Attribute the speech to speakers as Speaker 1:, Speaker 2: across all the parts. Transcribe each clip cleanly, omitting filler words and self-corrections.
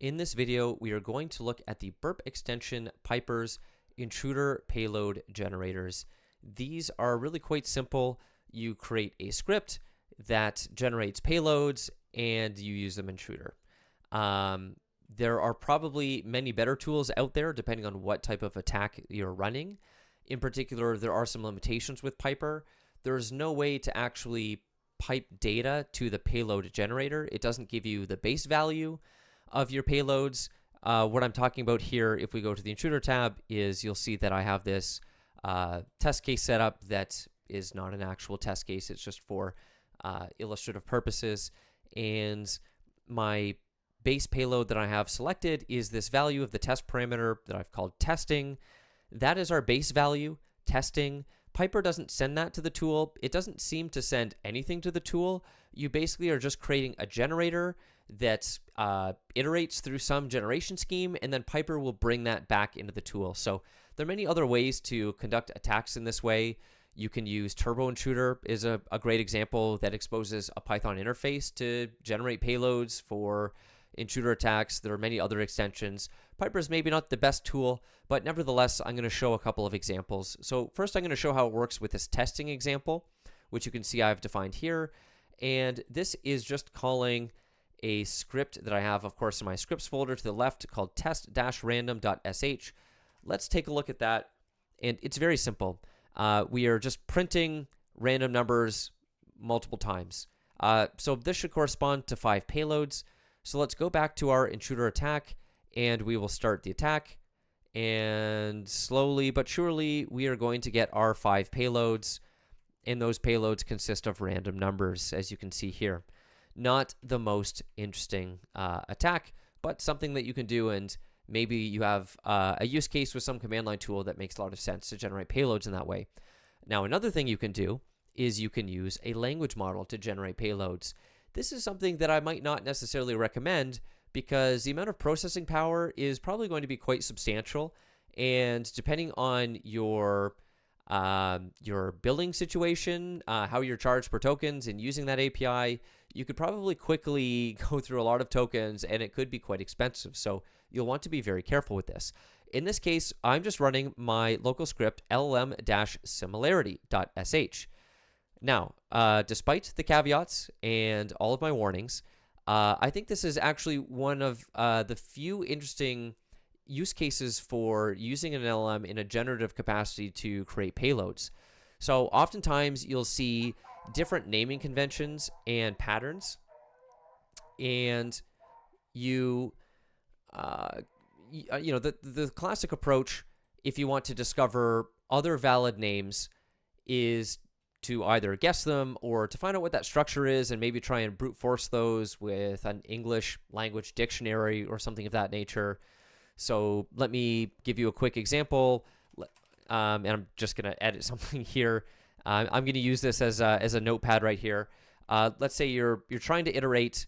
Speaker 1: In this video, we are going to look at the Burp extension Piper's Intruder payload generators. These are really quite simple. You create a script that generates payloads and you use them in Intruder. There are probably many better tools out there depending on what type of attack you're running. In particular, there are some limitations with Piper. There's no way to actually pipe data to the payload generator. It doesn't give you the base value of your payloads. What I'm talking about here, if we go to the Intruder tab, is you'll see that I have this test case set up that is not an actual test case. It's just for illustrative purposes. And my base payload that I have selected is this value of the test parameter that I've called testing. That is our base value, testing. Piper doesn't send that to the tool. It doesn't seem to send anything to the tool. You basically are just creating a generator that iterates through some generation scheme, and then Piper will bring that back into the tool. So there are many other ways to conduct attacks in this way. You can use Turbo Intruder is a great example that exposes a Python interface to generate payloads for intruder attacks. There are many other extensions. Piper is maybe not the best tool, but nevertheless, I'm going to show a couple of examples. So first, I'm going to show how it works with this testing example, which you can see I've defined here. And this is just calling a script that I have, of course, in my scripts folder to the left called test-random.sh. Let's take a look at that. And it's very simple. We are just printing random numbers multiple times. So this should correspond to 5 payloads. So let's go back to our intruder attack, and we will start the attack. And slowly but surely, we are going to get our 5 payloads, and those payloads consist of random numbers, as you can see here. Not the most interesting attack, but something that you can do, and maybe you have a use case with some command line tool that makes a lot of sense to generate payloads in that way. Now, another thing you can do is you can use a language model to generate payloads. This is something that I might not necessarily recommend because the amount of processing power is probably going to be quite substantial, and depending on your billing situation, how you're charged per tokens and using that API, you could probably quickly go through a lot of tokens and it could be quite expensive. So you'll want to be very careful with this. In this case, I'm just running my local script LLM-similarity.sh. Now, despite the caveats and all of my warnings, I think this is actually one of the few interesting use cases for using an LLM in a generative capacity to create payloads. So oftentimes you'll see different naming conventions and patterns, and the classic approach, if you want to discover other valid names, is to either guess them or to find out what that structure is and maybe try and brute force those with an English language dictionary or something of that nature. So let me give you a quick example, and I'm just going to edit something here. I'm going to use this as a notepad right here. Let's say you're trying to iterate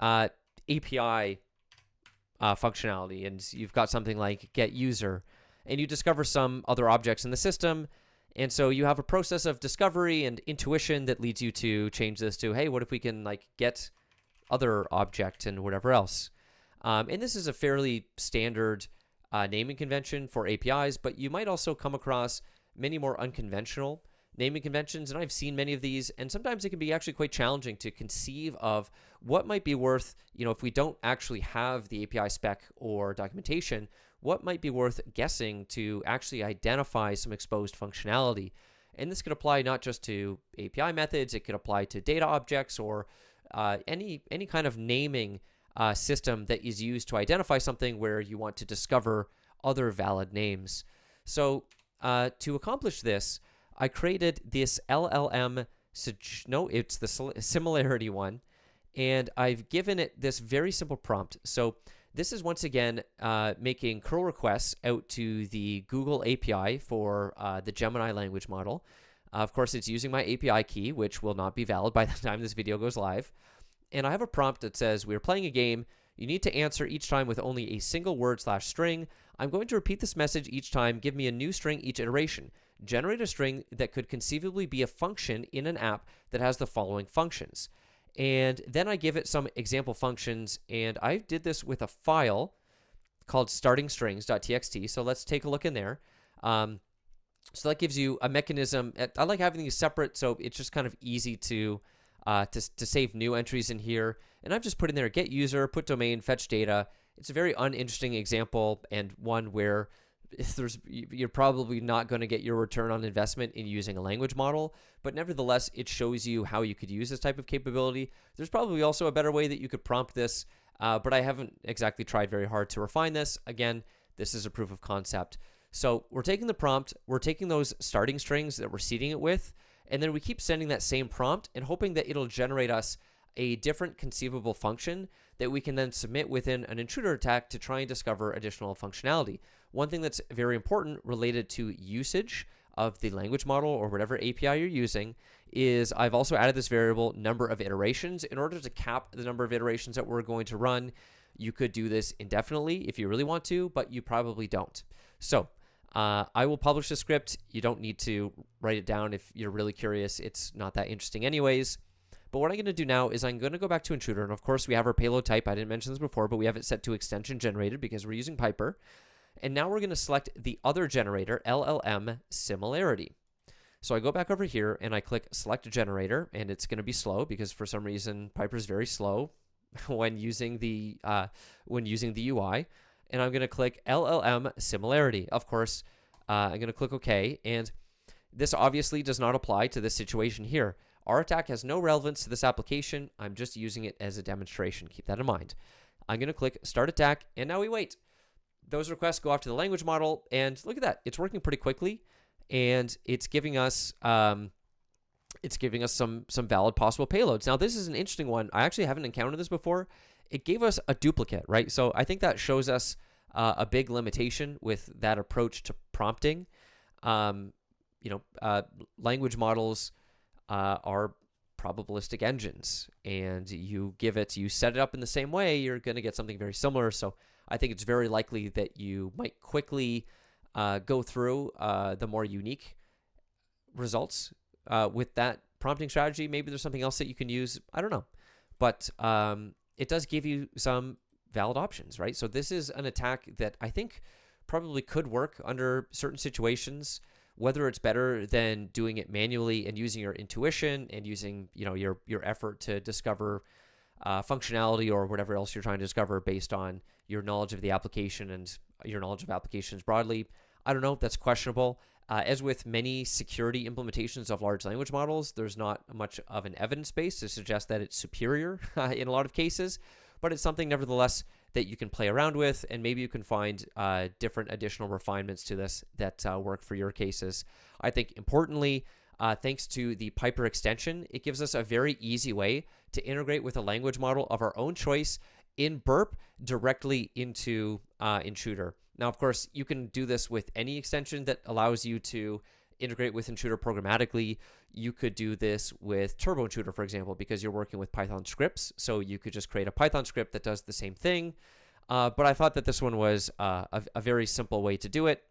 Speaker 1: API functionality, and you've got something like get user, and you discover some other objects in the system. And so you have a process of discovery and intuition that leads you to change this to, hey, what if we can get other object and whatever else? And this is a fairly standard naming convention for APIs, but you might also come across many more unconventional naming conventions, and I've seen many of these, and sometimes it can be actually quite challenging to conceive of what might be worth, if we don't actually have the API spec or documentation, what might be worth guessing to actually identify some exposed functionality. And this could apply not just to API methods, it could apply to data objects or any kind of naming system that is used to identify something where you want to discover other valid names. So to accomplish this, I created this LLM, it's the similarity one, and I've given it this very simple prompt. So this is once again making curl requests out to the Google API for the Gemini language model. Of course, it's using my API key, which will not be valid by the time this video goes live. And I have a prompt that says, we're playing a game. You need to answer each time with only a single word/string. I'm going to repeat this message each time. Give me a new string each iteration. Generate a string that could conceivably be a function in an app that has the following functions. And then I give it some example functions, and I did this with a file called startingstrings.txt. So let's take a look in there. So that gives you a mechanism. I like having these separate, so it's just kind of easy to save new entries in here. And I've just put in there get user, put domain, fetch data. It's a very uninteresting example, and one where you're probably not going to get your return on investment in using a language model, but nevertheless, it shows you how you could use this type of capability. There's probably also a better way that you could prompt this, but I haven't exactly tried very hard to refine this. Again, this is a proof of concept. So we're taking the prompt, we're taking those starting strings that we're seeding it with, and then we keep sending that same prompt and hoping that it'll generate us a different conceivable function that we can then submit within an intruder attack to try and discover additional functionality. One thing that's very important related to usage of the language model or whatever API you're using is I've also added this variable number of iterations in order to cap the number of iterations that we're going to run. You could do this indefinitely if you really want to, but you probably don't. So I will publish the script. You don't need to write it down if you're really curious. It's not that interesting anyways. But what I'm going to do now is I'm going to go back to Intruder. And of course, we have our payload type. I didn't mention this before, but we have it set to extension generated because we're using Piper. And now we're going to select the other generator, LLM similarity. So I go back over here and I click select generator, and it's going to be slow because for some reason Piper is very slow when using the UI. And I'm going to click LLM similarity. Of course, I'm going to click OK. And this obviously does not apply to this situation here. Our attack has no relevance to this application. I'm just using it as a demonstration. Keep that in mind. I'm going to click Start Attack, and now we wait. Those requests go off to the language model, and look at that. It's working pretty quickly, and it's giving us some valid possible payloads. Now, this is an interesting one. I actually haven't encountered this before. It gave us a duplicate, right? So I think that shows us a big limitation with that approach to prompting. Language models are probabilistic engines, and you set it up in the same way, you're going to get something very similar. So I think it's very likely that you might quickly go through the more unique results with that prompting strategy. Maybe there's something else that you can use. I don't know. But it does give you some valid options, right? So this is an attack that I think probably could work under certain situations. Whether it's better than doing it manually and using your intuition and using your effort to discover functionality or whatever else you're trying to discover based on your knowledge of the application and your knowledge of applications broadly, I don't know. That's questionable. As with many security implementations of large language models, there's not much of an evidence base to suggest that it's superior in a lot of cases, but it's something nevertheless that you can play around with, and maybe you can find different additional refinements to this that work for your cases. I think importantly, thanks to the Piper extension, it gives us a very easy way to integrate with a language model of our own choice in Burp directly into Intruder. Now, of course, you can do this with any extension that allows you to integrate with Intruder programmatically. You could do this with Turbo Intruder, for example, because you're working with Python scripts. So you could just create a Python script that does the same thing. But I thought that this one was a very simple way to do it.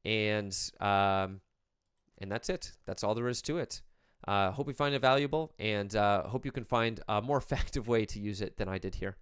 Speaker 1: And that's it. That's all there is to it. Hope you find it valuable, and hope you can find a more effective way to use it than I did here.